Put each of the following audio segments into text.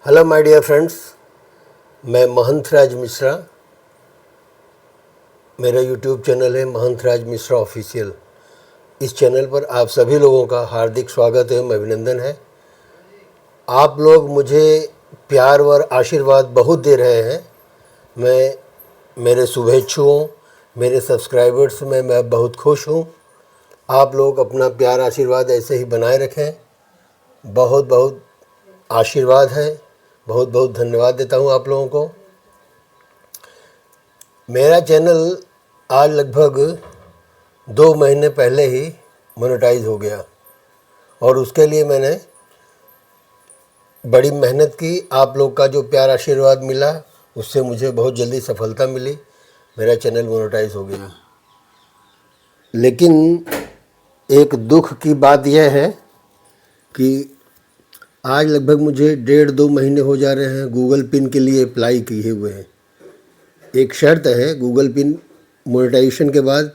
Hello my dear friends, मैं महंत राज मिश्रा। मेरा YouTube channel है महंत राज मिश्रा ऑफिशियल। इस चैनल पर आप सभी लोगों का हार्दिक स्वागत एवं अभिनंदन है। आप लोग मुझे प्यार और आशीर्वाद बहुत दे रहे हैं। मेरे शुभेच्छुओं, मेरे सब्सक्राइबर्स में मैं बहुत खुश हूँ। आप लोग अपना प्यार आशीर्वाद ऐसे ही बनाए रखें। बहुत बहुत आशीर्वाद है। बहुत बहुत धन्यवाद देता हूँ आप लोगों को। मेरा चैनल आज लगभग 2 महीने पहले ही मोनेटाइज हो गया और उसके लिए मैंने बड़ी मेहनत की। आप लोग का जो प्यार आशीर्वाद मिला उससे मुझे बहुत जल्दी सफलता मिली। मेरा चैनल मोनेटाइज हो गया। लेकिन एक दुख की बात यह है कि आज लगभग मुझे 1.5-2 महीने हो जा रहे हैं गूगल पिन के लिए अप्लाई किए हुए हैं। एक शर्त है, गूगल पिन मोनेटाइजेशन के बाद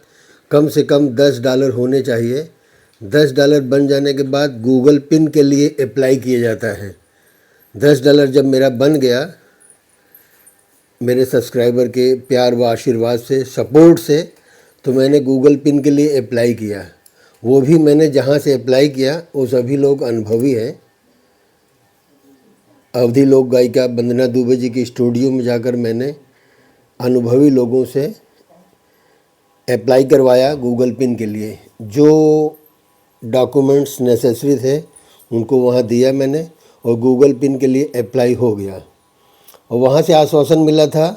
कम से कम $10 होने चाहिए। $10 बन जाने के बाद गूगल पिन के लिए अप्लाई किया जाता है। $10 जब मेरा बन गया, मेरे सब्सक्राइबर के प्यार व आशीर्वाद से, सपोर्ट से, तो मैंने गूगल पिन के लिए अप्लाई किया। वो भी मैंने जहाँ से अप्लाई किया वो सभी लोग अनुभवी हैं। अवधि लोक गायिका वंदना दुबे जी की स्टूडियो में जाकर मैंने अनुभवी लोगों से अप्लाई करवाया गूगल पिन के लिए। जो डॉक्यूमेंट्स नेसेसरी थे उनको वहाँ दिया मैंने और गूगल पिन के लिए अप्लाई हो गया। और वहाँ से आश्वासन मिला था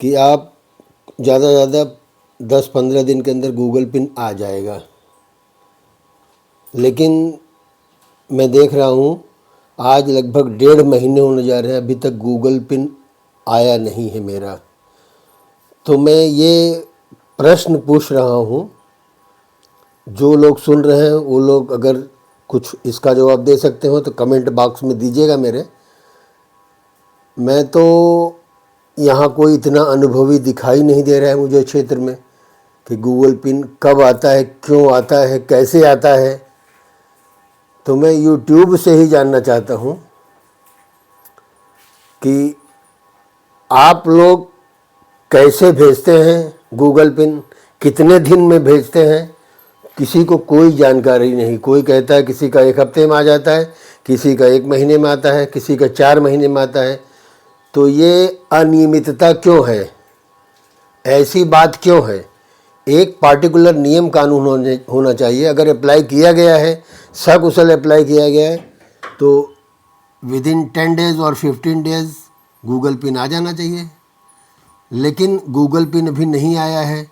कि आप ज़्यादा से ज़्यादा 10-15 दिन के अंदर गूगल पिन आ जाएगा। लेकिन मैं देख रहा हूँ आज लगभग 1.5 महीने होने जा रहे हैं, अभी तक गूगल पिन आया नहीं है मेरा। तो मैं ये प्रश्न पूछ रहा हूँ, जो लोग सुन रहे हैं वो लोग अगर कुछ इसका जवाब दे सकते हो तो कमेंट बॉक्स में दीजिएगा मेरे। मैं तो यहाँ कोई इतना अनुभवी दिखाई नहीं दे रहा है मुझे क्षेत्र में कि गूगल पिन कब आता है, क्यों आता है, कैसे आता है। तो मैं यूट्यूब से ही जानना चाहता हूँ कि आप लोग कैसे भेजते हैं गूगल पिन, कितने दिन में भेजते हैं। किसी को कोई जानकारी नहीं। कोई कहता है किसी का 1 हफ्ते में आ जाता है, किसी का 1 महीने में आता है, किसी का 4 महीने में आता है। तो ये अनियमितता क्यों है? ऐसी बात क्यों है? एक पार्टिकुलर नियम कानून होना चाहिए। अगर अप्लाई किया गया है, सकुशल अप्लाई किया गया है, तो विदिन 10 डेज़ और 15 डेज़ गूगल पिन आ जाना चाहिए। लेकिन गूगल पिन अभी नहीं आया है।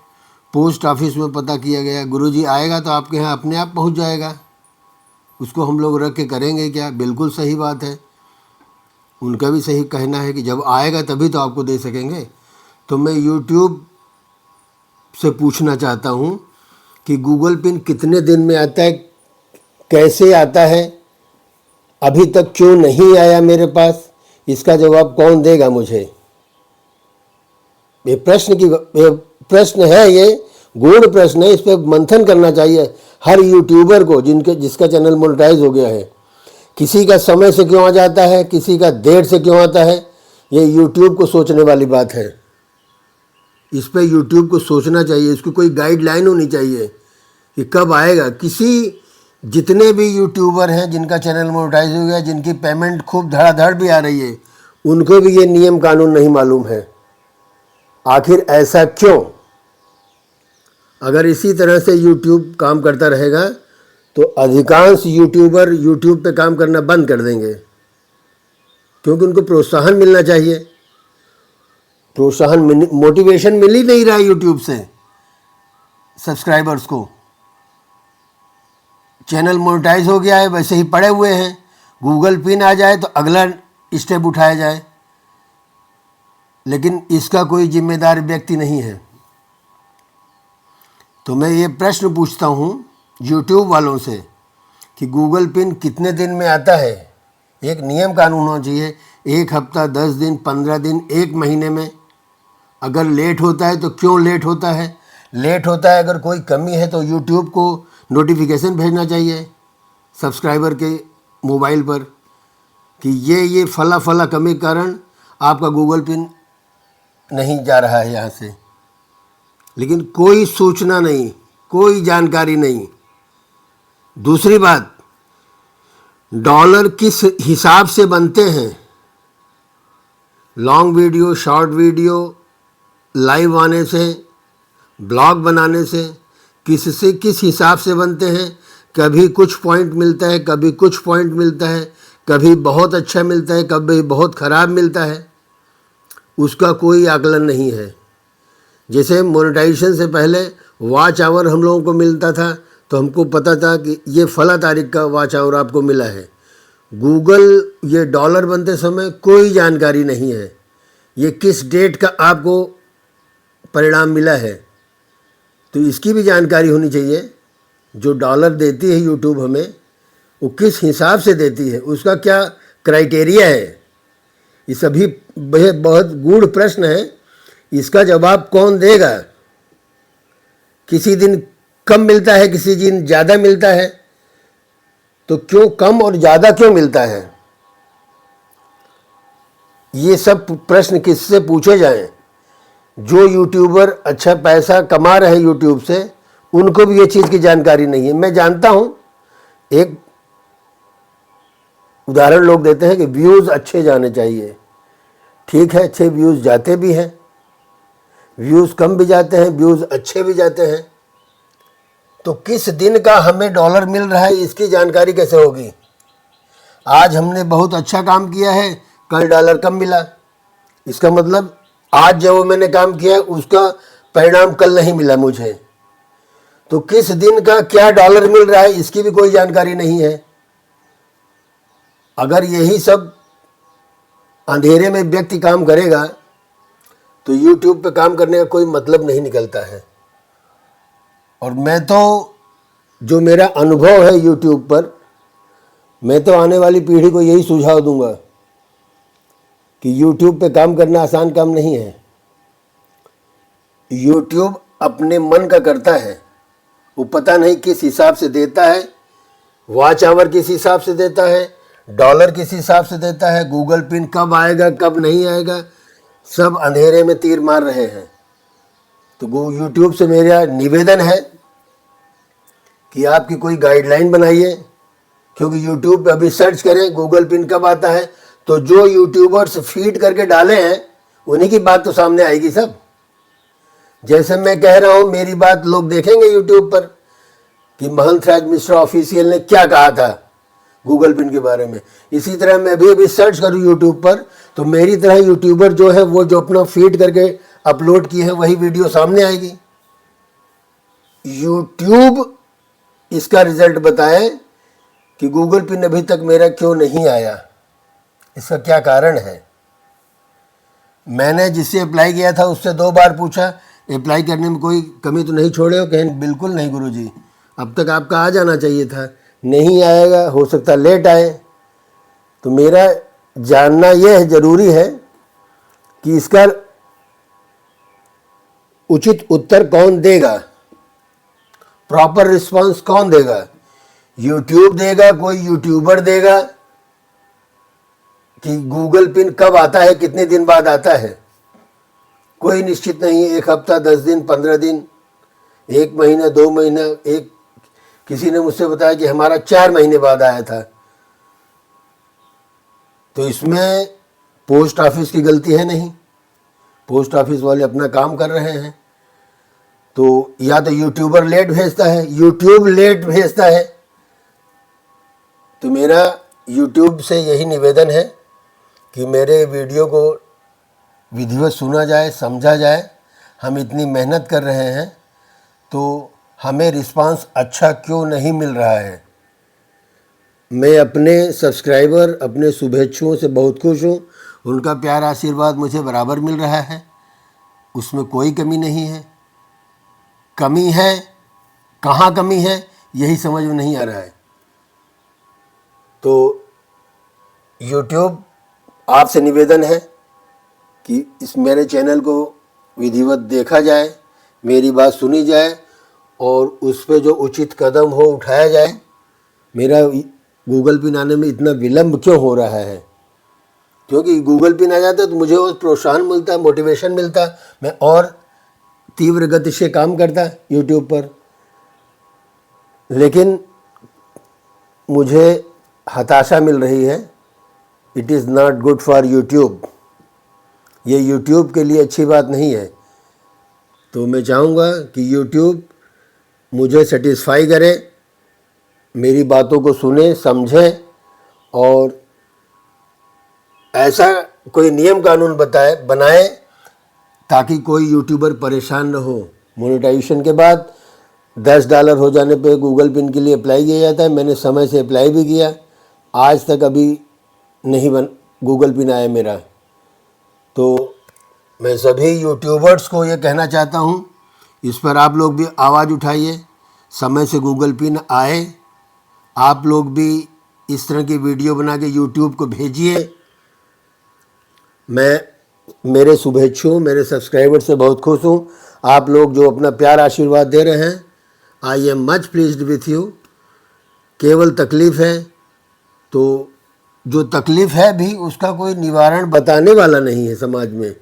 पोस्ट ऑफिस में पता किया गया, गुरुजी आएगा तो आपके यहाँ अपने आप पहुँच जाएगा। उसको हम लोग रख के करेंगे क्या? बिल्कुल सही बात है। उनका भी सही कहना है कि जब आएगा तभी तो आपको दे सकेंगे। तो मैं यूट्यूब से पूछना चाहता हूँ कि गूगल पिन कितने दिन में आता है, कैसे आता है, अभी तक क्यों नहीं आया मेरे पास? इसका जवाब कौन देगा मुझे? ये प्रश्न है, ये गूढ़ प्रश्न है। इस पर मंथन करना चाहिए हर यूट्यूबर को जिसका चैनल मोनेटाइज हो गया है। किसी का समय से क्यों आ जाता है, किसी का देर से क्यों आता है, ये यूट्यूब को सोचने वाली बात है। इस पर यूट्यूब को सोचना चाहिए। इसकी कोई गाइडलाइन होनी चाहिए कि कब आएगा। जितने भी यूट्यूबर हैं जिनका चैनल मोनेटाइज हो गया, जिनकी पेमेंट खूब धड़ाधड़ भी आ रही है, उनको भी ये नियम कानून नहीं मालूम है। आखिर ऐसा क्यों? अगर इसी तरह से यूट्यूब काम करता रहेगा तो अधिकांश यूट्यूबर यूट्यूब पे काम करना बंद कर देंगे, क्योंकि उनको प्रोत्साहन मिलना चाहिए। प्रोत्साहन, मोटिवेशन मिल ही नहीं रहा है यूट्यूब से सब्सक्राइबर्स को। चैनल मोनेटाइज हो गया है, वैसे ही पड़े हुए हैं। गूगल पिन आ जाए तो अगला स्टेप उठाया जाए, लेकिन इसका कोई जिम्मेदार व्यक्ति नहीं है। तो मैं ये प्रश्न पूछता हूँ यूट्यूब वालों से कि गूगल पिन कितने दिन में आता है? एक नियम कानून होना चाहिए। 1 हफ्ता, 10 दिन, 15 दिन, 1 महीने में। अगर लेट होता है तो क्यों लेट होता है? लेट होता है अगर कोई कमी है तो यूट्यूब को नोटिफिकेशन भेजना चाहिए सब्सक्राइबर के मोबाइल पर कि ये फला फला कमी के कारण आपका गूगल पिन नहीं जा रहा है यहाँ से, लेकिन कोई सूचना नहीं, कोई जानकारी नहीं। दूसरी बात, डॉलर किस हिसाब से बनते हैं, long video, short video, live आने से, ब्लॉग बनाने से, किससे किस हिसाब से बनते हैं। कभी कुछ पॉइंट मिलता है, कभी कुछ पॉइंट मिलता है, कभी बहुत अच्छा मिलता है, कभी बहुत ख़राब मिलता है, उसका कोई आकलन नहीं है। जैसे मोनेटाइजेशन से पहले वॉच आवर हम लोगों को मिलता था, तो हमको पता था कि ये फला तारीख का वॉच आवर आपको मिला है। गूगल ये डॉलर बनते समय कोई जानकारी नहीं है, ये किस डेट का आपको परिणाम मिला है। तो इसकी भी जानकारी होनी चाहिए। जो डॉलर देती है यूट्यूब हमें, वो किस हिसाब से देती है, उसका क्या क्राइटेरिया है। ये सभी बहुत गूढ़ प्रश्न है, इसका जवाब कौन देगा। किसी दिन कम मिलता है, किसी दिन ज़्यादा मिलता है, तो क्यों कम और ज़्यादा क्यों मिलता है। ये सब प्रश्न किससे पूछे जाएं। जो यूट्यूबर अच्छा पैसा कमा रहे हैं यूट्यूब से, उनको भी ये चीज़ की जानकारी नहीं है। मैं जानता हूँ, एक उदाहरण लोग देते हैं कि व्यूज़ अच्छे जाने चाहिए। ठीक है, अच्छे व्यूज़ जाते भी हैं, व्यूज़ कम भी जाते हैं, व्यूज़ अच्छे भी जाते हैं। तो किस दिन का हमें डॉलर मिल रहा है, इसकी जानकारी कैसे होगी। आज हमने बहुत अच्छा काम किया है, कल डॉलर कम मिला, इसका मतलब आज जो मैंने काम किया है उसका परिणाम कल नहीं मिला मुझे। तो किस दिन का क्या डॉलर मिल रहा है, इसकी भी कोई जानकारी नहीं है। अगर यही सब अंधेरे में व्यक्ति काम करेगा तो यूट्यूब पे काम करने का कोई मतलब नहीं निकलता है। और मैं तो, जो मेरा अनुभव है यूट्यूब पर, मैं तो आने वाली पीढ़ी को यही सुझाव दूंगा कि यूट्यूब पे काम करना आसान काम नहीं है। यूट्यूब अपने मन का करता है, वो पता नहीं किस हिसाब से देता है, वॉच आवर किस हिसाब से देता है, डॉलर किस हिसाब से देता है, गूगल पिन कब आएगा कब नहीं आएगा, सब अंधेरे में तीर मार रहे हैं। तो यूट्यूब से मेरा निवेदन है कि आपकी कोई गाइडलाइन बनाइए, क्योंकि यूट्यूब पे अभी सर्च करें गूगल पिन कब आता है, तो जो यूट्यूबर्स फीड करके डाले हैं उन्हीं की बात तो सामने आएगी सब। जैसे मैं कह रहा हूँ, मेरी बात लोग देखेंगे यूट्यूब पर कि महंत राज मिश्रा ऑफिशियल ने क्या कहा था गूगल पिन के बारे में। इसी तरह मैं भी अभी सर्च करूँ यूट्यूब पर, तो मेरी तरह यूट्यूबर जो है वो जो अपना फीड करके अपलोड किए हैं वही वीडियो सामने आएगी। यूट्यूब इसका रिजल्ट बताए कि गूगल पिन अभी तक मेरा क्यों नहीं आया, इसका क्या कारण है। मैंने जिससे अप्लाई किया था उससे 2 बार पूछा, अप्लाई करने में कोई कमी तो नहीं छोड़े हो। कहें बिल्कुल नहीं गुरुजी, अब तक आपका आ जाना चाहिए था, नहीं आएगा, हो सकता लेट आए। तो मेरा जानना यह ज़रूरी है कि इसका उचित उत्तर कौन देगा, प्रॉपर रिस्पांस कौन देगा। यूट्यूब देगा, कोई यूट्यूबर देगा कि गूगल पिन कब आता है, कितने दिन बाद आता है, कोई निश्चित नहीं है। 1 हफ्ता, 10 दिन, 15 दिन, 1 महीना, 2 महीना। किसी ने मुझसे बताया कि हमारा 4 महीने बाद आया था। तो इसमें पोस्ट ऑफिस की गलती है नहीं, पोस्ट ऑफिस वाले अपना काम कर रहे हैं। तो या तो यूट्यूबर लेट भेजता है, यूट्यूब लेट भेजता है। तो मेरा यूट्यूब से यही निवेदन है कि मेरे वीडियो को विधिवत सुना जाए, समझा जाए। हम इतनी मेहनत कर रहे हैं तो हमें रिस्पांस अच्छा क्यों नहीं मिल रहा है। मैं अपने सब्सक्राइबर, अपने शुभेच्छुओं से बहुत खुश हूँ। उनका प्यार आशीर्वाद मुझे बराबर मिल रहा है, उसमें कोई कमी नहीं है। कमी है, कहाँ कमी है यही समझ में नहीं आ रहा है। तो यूट्यूब आपसे निवेदन है कि इस मेरे चैनल को विधिवत देखा जाए, मेरी बात सुनी जाए और उस पर जो उचित कदम हो उठाया जाए। मेरा गूगल पिन आने में इतना विलम्ब क्यों हो रहा है, क्योंकि गूगल पिन आ जाता है तो मुझे और प्रोत्साहन मिलता है, मोटिवेशन मिलता है, मैं और तीव्र गति से काम करता यूट्यूब पर। लेकिन मुझे हताशा मिल रही है, it is not good for YouTube, ये यूट्यूब के लिए अच्छी बात नहीं है। तो मैं चाहूँगा कि यूट्यूब मुझे सेटिस्फाई करे, मेरी बातों को सुने, समझे और ऐसा कोई नियम कानून बनाए ताकि कोई यूट्यूबर परेशान न हो। मोनेटाइजेशन के बाद $10 हो जाने पे गूगल पिन के लिए अप्लाई किया जाता है। मैंने समय से अप्लाई भी किया, आज तक अभी नहीं गूगल पिन आया मेरा। तो मैं सभी यूट्यूबर्स को ये कहना चाहता हूँ, इस पर आप लोग भी आवाज़ उठाइए, समय से गूगल पिन आए। आप लोग भी इस तरह की वीडियो बना के यूट्यूब को भेजिए। मैं मेरे शुभेच्छुओं, मेरे सब्सक्राइबर से बहुत खुश हूँ। आप लोग जो अपना प्यार आशीर्वाद दे रहे हैं, I am much pleased with you. केवल तकलीफ़ है, तो जो तकलीफ़ है भी उसका कोई निवारण बताने वाला नहीं है समाज में।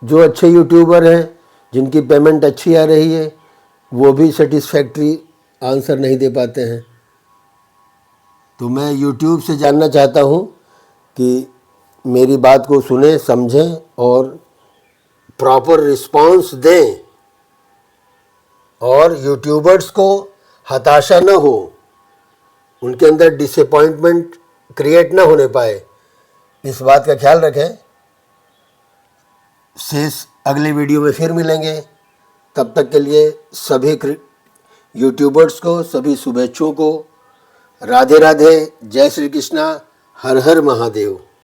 जो अच्छे यूट्यूबर हैं, जिनकी पेमेंट अच्छी आ रही है, वो भी सेटिस्फैक्ट्री आंसर नहीं दे पाते हैं। तो मैं यूट्यूब से जानना चाहता हूँ कि मेरी बात को सुने, समझें और प्रॉपर रिस्पांस दें, और यूट्यूबर्स को हताशा न हो, उनके अंदर डिसअपॉइंटमेंट क्रिएट ना होने पाए, इस बात का ख्याल रखें। शेष अगले वीडियो में फिर मिलेंगे। तब तक के लिए सभी यूट्यूबर्स को, सभी शुभेच्छुओं को राधे राधे, जय श्री कृष्णा, हर हर महादेव।